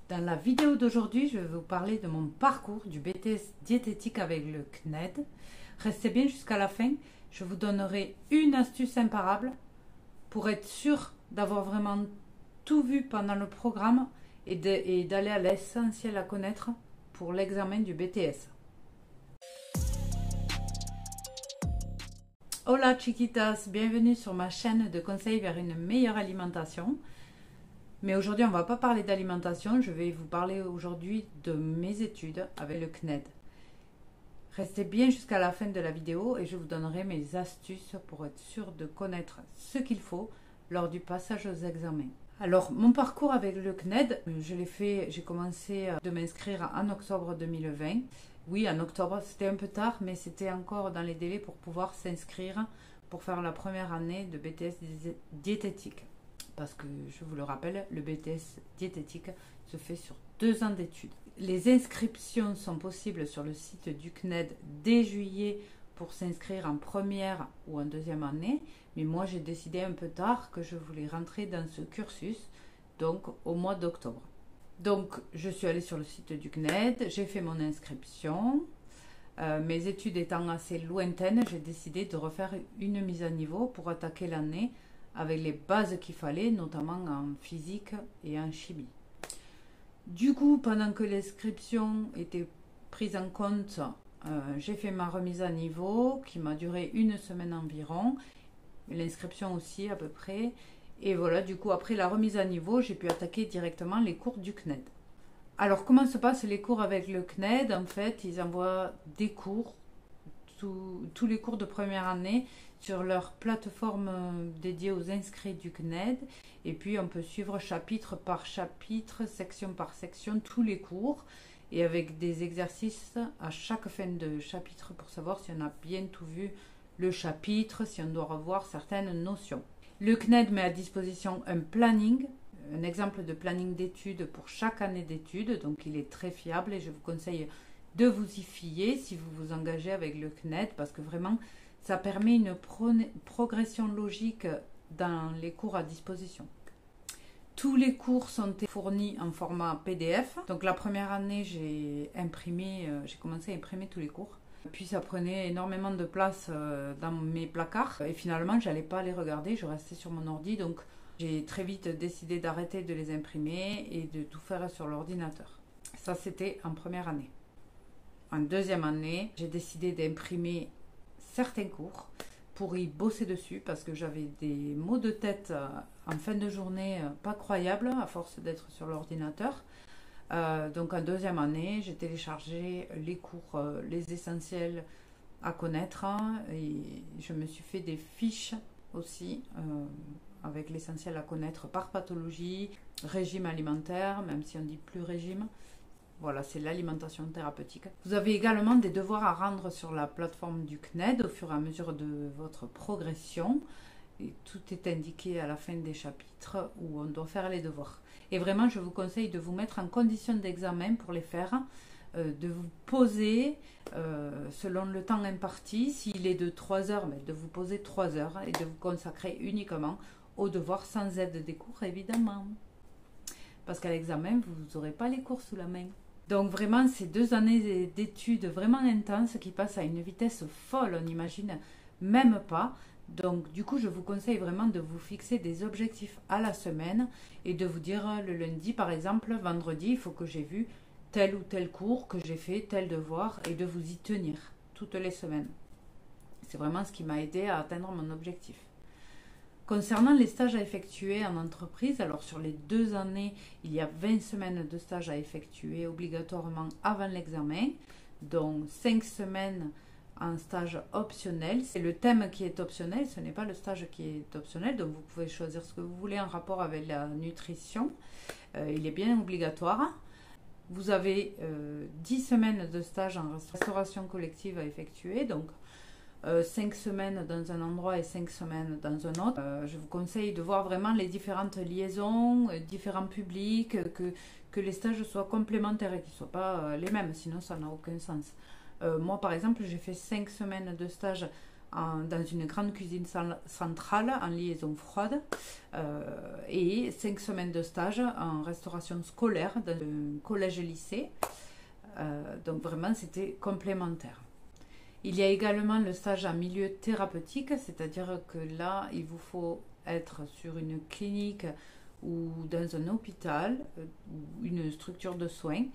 Dans la vidéo d'aujourd'hui, je vais vous parler de mon parcours du BTS diététique avec le CNED. Restez bien jusqu'à la fin, je vous donnerai une astuce imparable pour être sûr d'avoir vraiment tout vu pendant le programme et d'aller à l'essentiel à connaître pour l'examen du BTS. Hola chiquitas, bienvenue sur ma chaîne de conseils vers une meilleure alimentation. Mais aujourd'hui, on ne va pas parler d'alimentation, je vais vous parler aujourd'hui de mes études avec le CNED. Restez bien jusqu'à la fin de la vidéo et je vous donnerai mes astuces pour être sûr de connaître ce qu'il faut lors du passage aux examens. Alors, mon parcours avec le CNED, j'ai commencé de m'inscrire en octobre 2020. Oui, en octobre, c'était un peu tard, mais c'était encore dans les délais pour pouvoir s'inscrire pour faire la première année de BTS diététique. Parce que, je vous le rappelle, le BTS diététique se fait sur 2 ans d'études. Les inscriptions sont possibles sur le site du CNED dès juillet pour s'inscrire en première ou en deuxième année. Mais moi, j'ai décidé un peu tard que je voulais rentrer dans ce cursus, donc au mois d'octobre. Donc, je suis allée sur le site du CNED, j'ai fait mon inscription. Mes études étant assez lointaines, j'ai décidé de refaire une mise à niveau pour attaquer l'année avec les bases qu'il fallait, notamment en physique et en chimie. Du coup, pendant que l'inscription était prise en compte, j'ai fait ma remise à niveau qui m'a duré 1 semaine environ, l'inscription aussi à peu près. Et voilà, du coup, après la remise à niveau, j'ai pu attaquer directement les cours du CNED. Alors, comment se passent les cours avec le CNED? En fait, ils envoient des cours, tous les cours de première année, sur leur plateforme dédiée aux inscrits du CNED. Et puis, on peut suivre chapitre par chapitre, section par section, tous les cours. Et avec des exercices à chaque fin de chapitre pour savoir si on a bien tout vu le chapitre, si on doit revoir certaines notions. Le CNED met à disposition un planning, un exemple de planning d'études pour chaque année d'études. Donc, il est très fiable et je vous conseille de vous y fier si vous vous engagez avec le CNED parce que vraiment, ça permet une progression logique dans les cours à disposition. Tous les cours sont fournis en format PDF. Donc la première année, j'ai commencé à imprimer tous les cours. Puis ça prenait énormément de place dans mes placards. Et finalement, je n'allais pas les regarder, je restais sur mon ordi. Donc j'ai très vite décidé d'arrêter de les imprimer et de tout faire sur l'ordinateur. Ça, c'était en première année. En deuxième année, j'ai décidé d'imprimer certains cours pour y bosser dessus parce que j'avais des maux de tête en fin de journée pas croyables à force d'être sur l'ordinateur. Donc en deuxième année, j'ai téléchargé les cours, les essentiels à connaître et je me suis fait des fiches aussi avec l'essentiel à connaître par pathologie, régime alimentaire, même si on dit plus régime. Voilà, c'est l'alimentation thérapeutique. Vous avez également des devoirs à rendre sur la plateforme du CNED au fur et à mesure de votre progression. Et tout est indiqué à la fin des chapitres où on doit faire les devoirs. Et vraiment, je vous conseille de vous mettre en condition d'examen pour les faire, de vous poser selon le temps imparti. S'il est de 3 heures, de vous poser 3 heures et de vous consacrer uniquement aux devoirs sans aide des cours, évidemment. Parce qu'à l'examen, vous n'aurez pas les cours sous la main. Donc vraiment, ces 2 années d'études vraiment intenses qui passent à une vitesse folle, on n'imagine même pas. Donc du coup, je vous conseille vraiment de vous fixer des objectifs à la semaine et de vous dire le lundi, par exemple, vendredi, il faut que j'ai vu tel ou tel cours, que j'ai fait tel devoir et de vous y tenir toutes les semaines. C'est vraiment ce qui m'a aidé à atteindre mon objectif. Concernant les stages à effectuer en entreprise, alors sur les 2 années, il y a 20 semaines de stages à effectuer obligatoirement avant l'examen, dont 5 semaines en stage optionnel. C'est le thème qui est optionnel, ce n'est pas le stage qui est optionnel, donc vous pouvez choisir ce que vous voulez en rapport avec la nutrition. Il est bien obligatoire. Vous avez 10 semaines de stage en restauration collective à effectuer, donc 5 semaines dans un endroit et 5 semaines dans un autre. Je vous conseille de voir vraiment les différentes liaisons, différents publics, que les stages soient complémentaires et qu'ils ne soient pas les mêmes, sinon ça n'a aucun sens. Moi, par exemple, j'ai fait 5 semaines de stage dans une grande cuisine centrale en liaison froide et 5 semaines de stage en restauration scolaire dans un collège-lycée. Donc vraiment, c'était complémentaire. Il y a également le stage en milieu thérapeutique, c'est-à-dire que là, il vous faut être sur une clinique ou dans un hôpital ou une structure de soins.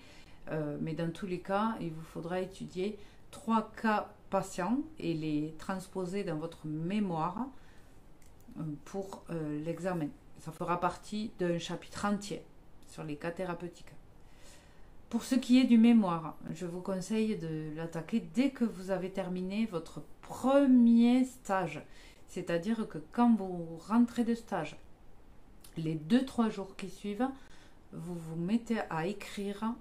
Mais dans tous les cas, il vous faudra étudier 3 cas patients et les transposer dans votre mémoire pour l'examen. Ça fera partie d'un chapitre entier sur les cas thérapeutiques. Pour ce qui est du mémoire, je vous conseille de l'attaquer dès que vous avez terminé votre premier stage. C'est-à-dire que quand vous rentrez de stage, les 2-3 jours qui suivent, vous vous mettez à écrire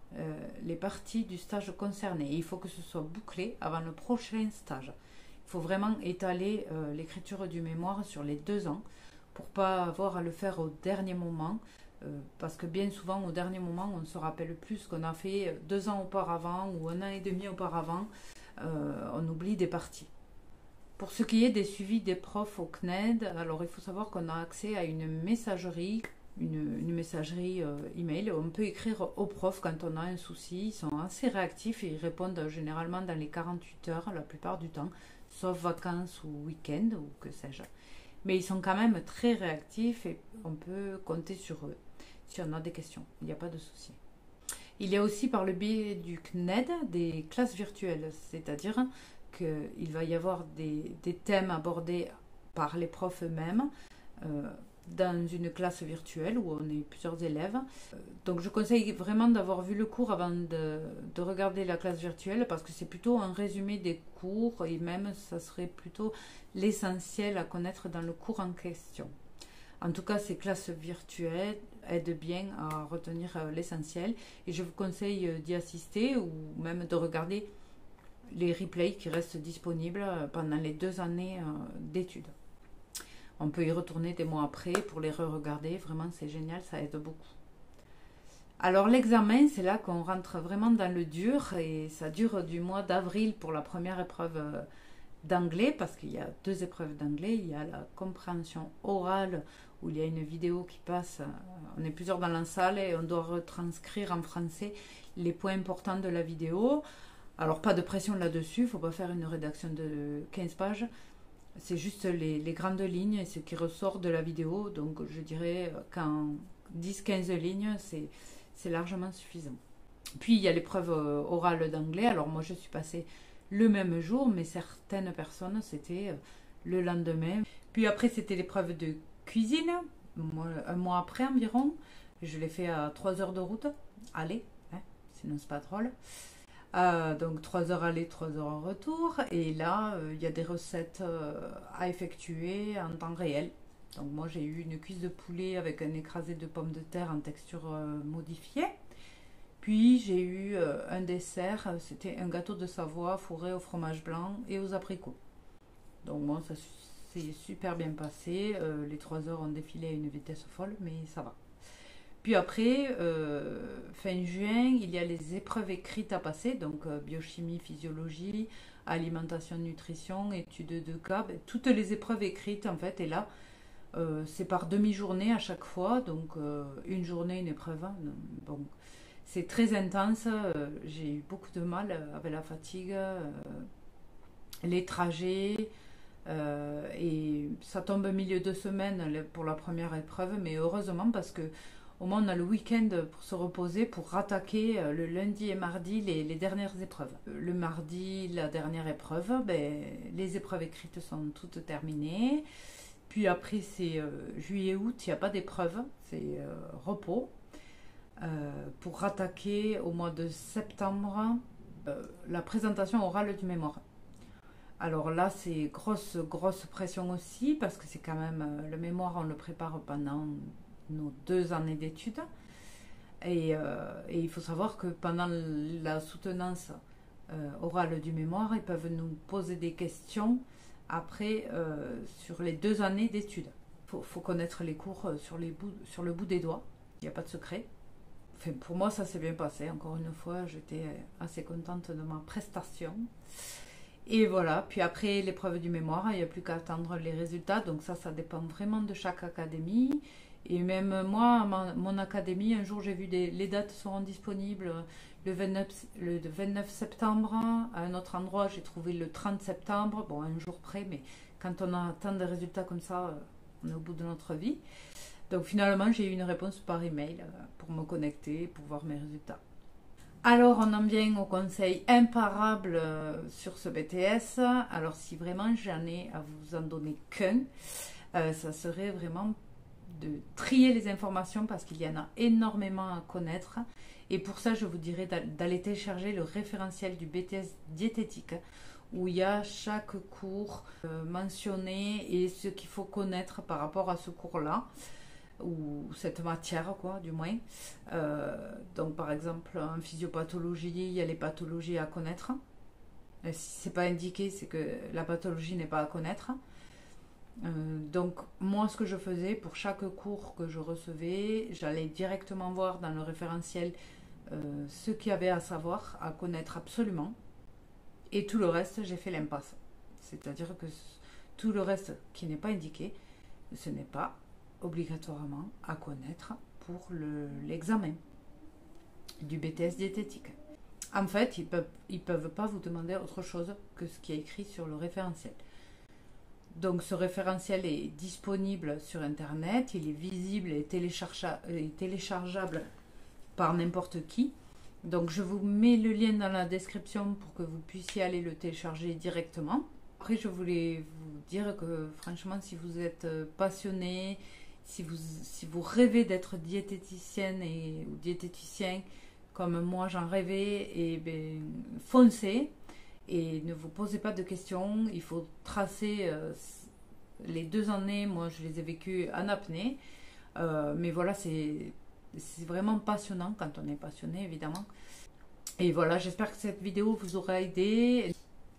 les parties du stage concerné. Et il faut que ce soit bouclé avant le prochain stage. Il faut vraiment étaler l'écriture du mémoire sur les 2 ans pour ne pas avoir à le faire au dernier moment. Parce que bien souvent, au dernier moment, on ne se rappelle plus ce qu'on a fait 2 ans auparavant ou 1 an et demi auparavant. On oublie des parties. Pour ce qui est des suivis des profs au CNED, alors il faut savoir qu'on a accès à une messagerie, une messagerie email. On peut écrire aux profs quand on a un souci. Ils sont assez réactifs et ils répondent généralement dans les 48 heures la plupart du temps, sauf vacances ou week-end ou que sais-je. Mais ils sont quand même très réactifs et on peut compter sur eux si on a des questions. Il n'y a pas de souci. Il y a aussi par le biais du CNED des classes virtuelles, c'est-à-dire qu'il va y avoir des thèmes abordés par les profs eux-mêmes dans une classe virtuelle où on est plusieurs élèves. Donc je conseille vraiment d'avoir vu le cours avant de regarder la classe virtuelle parce que c'est plutôt un résumé des cours et même ça serait plutôt l'essentiel à connaître dans le cours en question. En tout cas, ces classes virtuelles aident bien à retenir l'essentiel et je vous conseille d'y assister ou même de regarder les replays qui restent disponibles pendant les 2 années d'études. On peut y retourner des mois après pour les re-regarder. Vraiment, c'est génial, ça aide beaucoup. Alors, l'examen, c'est là qu'on rentre vraiment dans le dur et ça dure du mois d'avril pour la première épreuve d'anglais parce qu'il y a 2 épreuves d'anglais. Il y a la compréhension orale où il y a une vidéo qui passe. On est plusieurs dans la salle et on doit retranscrire en français les points importants de la vidéo. Alors, pas de pression là-dessus, il ne faut pas faire une rédaction de 15 pages. C'est juste les grandes lignes et ce qui ressort de la vidéo. Donc, je dirais qu'en 10-15 lignes, c'est largement suffisant. Puis, il y a l'épreuve orale d'anglais. Alors, moi, je suis passée le même jour, mais certaines personnes, c'était le lendemain. Puis après, c'était l'épreuve de cuisine. Moi, 1 mois après environ. Je l'ai fait à 3 heures de route. Allez, hein, sinon, c'est pas drôle. Donc 3 heures aller, 3 heures en retour. Et là, il y a des recettes à effectuer en temps réel. Donc moi, j'ai eu une cuisse de poulet avec un écrasé de pommes de terre en texture modifiée. Puis j'ai eu un dessert, c'était un gâteau de Savoie fourré au fromage blanc et aux abricots. Donc moi, ça s'est super bien passé. Les 3 heures ont défilé à une vitesse folle, mais ça va. Puis après, fin juin, il y a les épreuves écrites à passer, donc biochimie, physiologie, alimentation, nutrition, études de cas, toutes les épreuves écrites en fait. Et là, c'est par demi-journée à chaque fois, donc une journée, une épreuve. Bon, c'est très intense, j'ai eu beaucoup de mal avec la fatigue, les trajets. Et ça tombe au milieu de semaine pour la première épreuve, mais heureusement parce que au moins on a le week-end pour se reposer, pour rattaquer le lundi et mardi les dernières épreuves. Le mardi, la dernière épreuve, les épreuves écrites sont toutes terminées. Puis après, c'est juillet-août, il n'y a pas d'épreuve, c'est repos. Pour rattaquer au mois de septembre la présentation orale du mémoire. Alors là, c'est grosse pression aussi, parce que c'est quand même le mémoire, on le prépare pendant nos 2 années d'études. Et il faut savoir que pendant la soutenance orale du mémoire, ils peuvent nous poser des questions après sur les 2 années d'études. Faut connaître les cours sur le bout des doigts, il n'y a pas de secret. Enfin, pour moi, ça s'est bien passé. Encore une fois, j'étais assez contente de ma prestation. Et voilà, puis après l'épreuve du mémoire, il n'y a plus qu'à attendre les résultats. Donc ça dépend vraiment de chaque académie. Et même moi, mon académie, un jour j'ai vu les dates seront disponibles le 29 septembre. À un autre endroit, j'ai trouvé le 30 septembre. Bon, un jour près, mais quand on attend des résultats comme ça, on est au bout de notre vie. Donc finalement, j'ai eu une réponse par email pour me connecter, pour voir mes résultats. Alors, on en vient au conseil imparable sur ce BTS. Alors, si vraiment j'en ai à vous en donner qu'un, ça serait vraiment de trier les informations parce qu'il y en a énormément à connaître. Et pour ça, je vous dirais d'aller télécharger le référentiel du BTS diététique où il y a chaque cours mentionné et ce qu'il faut connaître par rapport à ce cours-là ou cette matière, quoi, du moins. Donc, par exemple, en physiopathologie, il y a les pathologies à connaître. Si c'est pas indiqué, c'est que la pathologie n'est pas à connaître. Donc, moi, ce que je faisais pour chaque cours que je recevais, j'allais directement voir dans le référentiel ce qu'il y avait à savoir, à connaître absolument. Et tout le reste, j'ai fait l'impasse. C'est-à-dire que tout le reste qui n'est pas indiqué, ce n'est pas obligatoirement à connaître pour l'examen du BTS diététique. En fait, ils peuvent pas vous demander autre chose que ce qui est écrit sur le référentiel. Donc ce référentiel est disponible sur internet, il est visible et téléchargeable par n'importe qui. Donc je vous mets le lien dans la description pour que vous puissiez aller le télécharger directement. Après, je voulais vous dire que franchement, si vous êtes passionné, si vous rêvez d'être diététicienne ou diététicien comme moi j'en rêvais, et ben, foncez et ne vous posez pas de questions. Il faut tracer les 2 années, moi je les ai vécues en apnée, mais voilà, c'est vraiment passionnant quand on est passionné, évidemment. Et voilà, j'espère que cette vidéo vous aura aidé.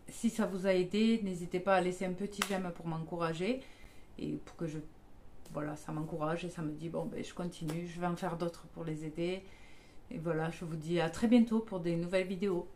Si ça vous a aidé, n'hésitez pas à laisser un petit j'aime pour m'encourager et pour que voilà, ça m'encourage et ça me dit bon ben je continue, je vais en faire d'autres pour les aider. Et voilà, je vous dis à très bientôt pour des nouvelles vidéos.